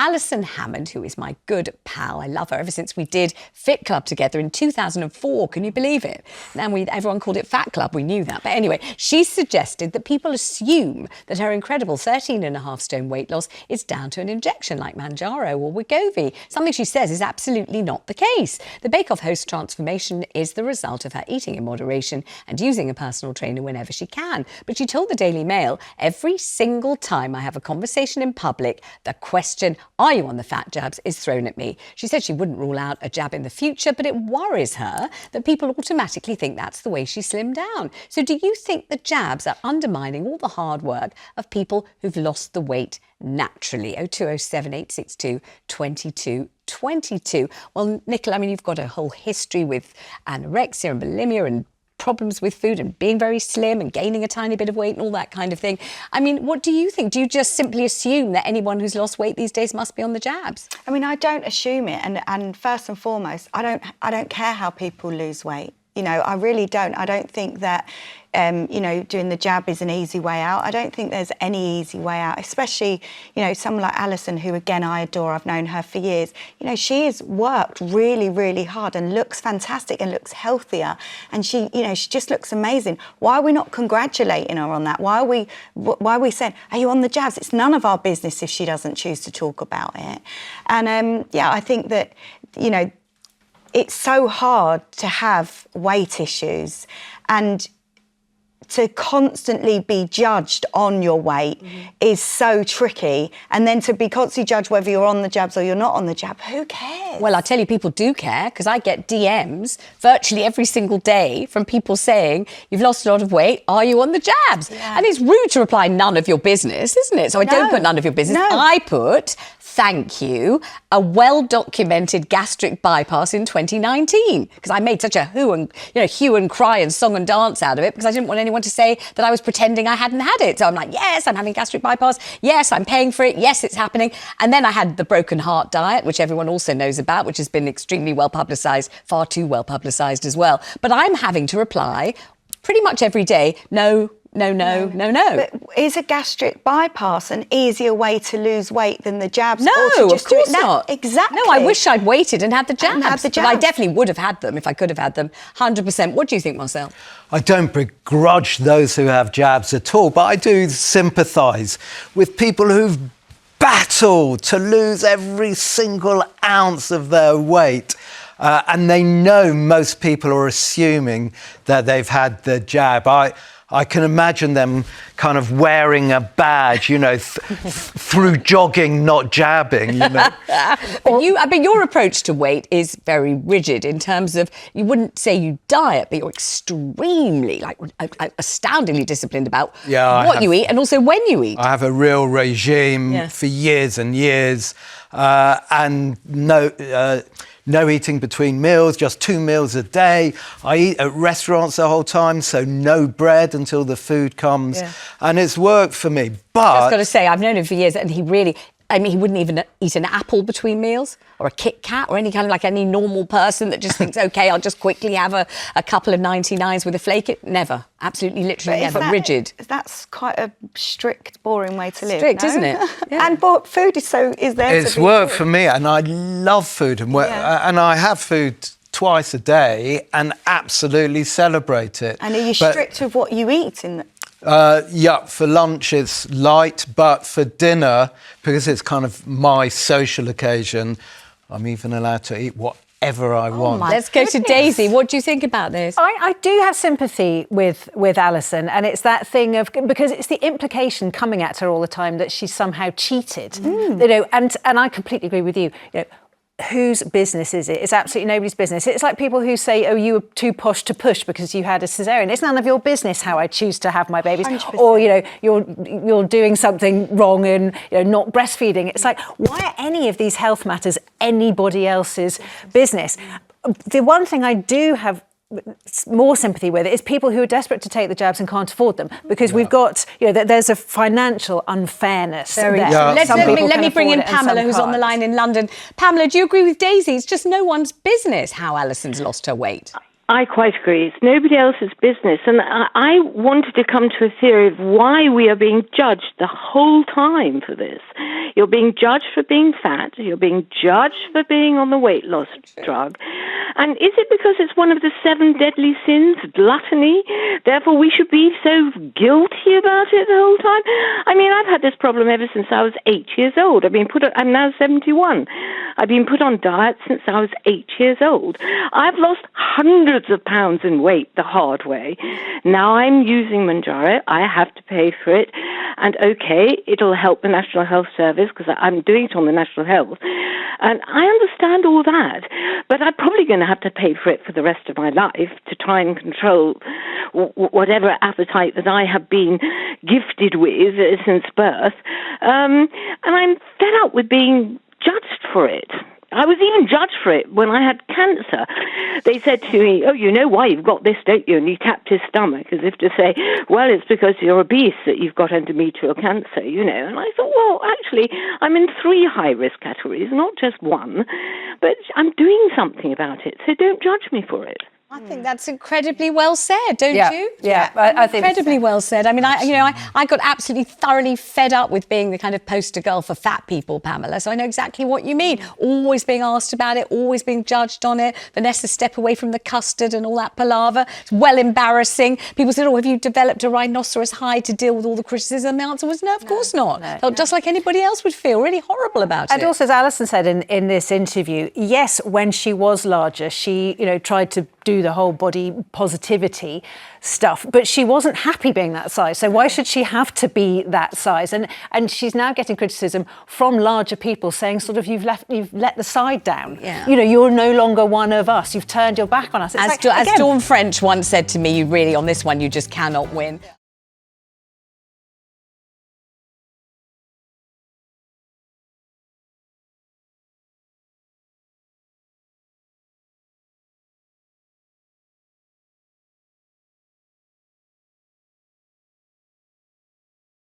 Alison Hammond, who is my good pal. I love her ever since we did Fit Club together in 2004. Can you believe it? Then everyone called it Fat Club. We knew that. But anyway, she suggested that people assume that her incredible 13.5 stone weight loss is down to an injection like Mounjaro or WeGovy. Something she says is absolutely not the case. The Bake Off host transformation is the result of her eating in moderation and using a personal trainer whenever she can. But she told the Daily Mail, every single time I have a conversation in public, the question, are you on the fat jabs, is thrown at me. She said she wouldn't rule out a jab in the future, but it worries her that people automatically think that's the way she slimmed down. So do you think the jabs are undermining all the hard work of people who've lost the weight naturally? 0207 862 2222. Well, Nicola, I mean, you've got a whole history with anorexia and bulimia and problems with food and being very slim and gaining a tiny bit of weight and all that kind of thing. I mean, what do you think? Do you just simply assume that anyone who's lost weight these days must be on the jabs? I mean, I don't assume it. And first and foremost, I don't care how people lose weight. You know, I really don't. I don't think that, you know, doing the jab is an easy way out. I don't think there's any easy way out, especially, you know, someone like Alison, who, again, I adore. I've known her for years. You know, she has worked really, really hard and looks fantastic and looks healthier. And she, you know, she just looks amazing. Why are we not congratulating her on that? Why are we saying, are you on the jabs? It's none of our business if she doesn't choose to talk about it. And, yeah, I think that, you know, it's so hard to have weight issues and to constantly be judged on your weight is so tricky. And then to be constantly judged whether you're on the jabs or you're not on the jab, who cares? Well, I tell you, people do care, because I get DMs virtually every single day from people saying, you've lost a lot of weight, are you on the jabs? Yeah. And it's rude to reply, none of your business, isn't it? So I don't put none of your business. No. I put, thank you, a well-documented gastric bypass in 2019, because I made such a hue and cry and song and dance out of it, because I didn't want anyone to say that I was pretending I hadn't had it. So I'm like, yes, I'm having gastric bypass. Yes, I'm paying for it. Yes, it's happening. And then I had the broken heart diet, which everyone also knows about, which has been extremely well publicised, far too well publicised as well. But I'm having to reply pretty much every day, no. But is a gastric bypass an easier way to lose weight than the jabs? No, of course not. Exactly. No, I wish I'd waited and had the jabs. But I definitely would have had them if I could have had them, 100%. What do you think, Marcel? I don't begrudge those who have jabs at all, but I do sympathise with people who've battled to lose every single ounce of their weight. And they know most people are assuming that they've had the jab. I can imagine them kind of wearing a badge, you know, through jogging, not jabbing, you know. But your approach to weight is very rigid in terms of, you wouldn't say you diet, but you're extremely, like, astoundingly disciplined about what you eat and also when you eat. I have a real regime for years and years, and no eating between meals, just 2 meals a day. I eat at restaurants the whole time, so no bread until the food comes. Yeah. And it's worked for me. But I've got to say, I've known him for years, and he really, I mean, he wouldn't even eat an apple between meals or a Kit Kat or any kind of, like, any normal person that just thinks, OK, I'll just quickly have a couple of 99s with a flake. Never. Absolutely, literally never. Rigid. That's quite a strict, boring way to live. Strict, isn't it? Yeah. And food is there it's to be worked good. for me, and I love food. And I have food twice a day and absolutely celebrate it. And are you strict with what you eat in for lunch it's light, but for dinner, because it's kind of my social occasion, I'm even allowed to eat whatever I want. Let's go to Daisy. What do you think about this? I do have sympathy with Alison, and it's that thing of, because it's the implication coming at her all the time that she's somehow cheated, you know, and I completely agree with you. You know, whose business is it? It's absolutely nobody's business. It's like people who say, oh, you were too posh to push because you had a cesarean. It's none of your business how I choose to have my babies. 100%. Or, you know, you're doing something wrong and, you know, not breastfeeding. It's like, why are any of these health matters anybody else's business? The one thing I do have more sympathy with it is people who are desperate to take the jabs and can't afford them, because we've got, you know, there's a financial unfairness there. Let me bring in Pamela, who's on the line in London. Pamela, do you agree with Daisy? It's just no one's business how Alison's lost her weight. I quite agree. It's nobody else's business. And I wanted to come to a theory of why we are being judged the whole time for this. You're being judged for being fat. You're being judged for being on the weight loss drug. And is it because it's one of the 7 deadly sins, gluttony? Therefore, we should be so guilty about it the whole time? I mean, I've had this problem ever since I was 8 years old. I'm now 71. I've been put on diet since I was 8 years old. I've lost hundreds of pounds in weight the hard way. Now I'm using Mounjaro. I have to pay for it. And okay, it'll help the National Health Service because I'm doing it on the National Health. And I understand all that. But I'm probably going to have to pay for it for the rest of my life to try and control whatever appetite that I have been gifted with since birth. And I'm fed up with being judged for it. I was even judged for it when I had cancer. They said to me, oh, you know why you've got this, don't you? And he tapped his stomach as if to say, well, it's because you're obese that you've got endometrial cancer, you know. And I thought, well, actually, I'm in 3 high-risk categories, not just 1. But I'm doing something about it, so don't judge me for it. I think that's incredibly well said, don't you? Yeah, I think incredibly well said. I mean, I got absolutely thoroughly fed up with being the kind of poster girl for fat people, Pamela. So I know exactly what you mean. Always being asked about it, always being judged on it. Vanessa, step away from the custard and all that palaver. It's well embarrassing. People said, oh, have you developed a rhinoceros hide to deal with all the criticism? The answer was no, of course not. Felt just like anybody else would feel, really horrible about it. And also, as Alison said in this interview, yes, when she was larger, she, tried to do the whole body positivity stuff, but she wasn't happy being that size. So why should she have to be that size? And she's now getting criticism from larger people saying sort of you've let the side down. Yeah. You're no longer one of us. You've turned your back on us. As Dawn French once said to me, you really, on this one, you just cannot win.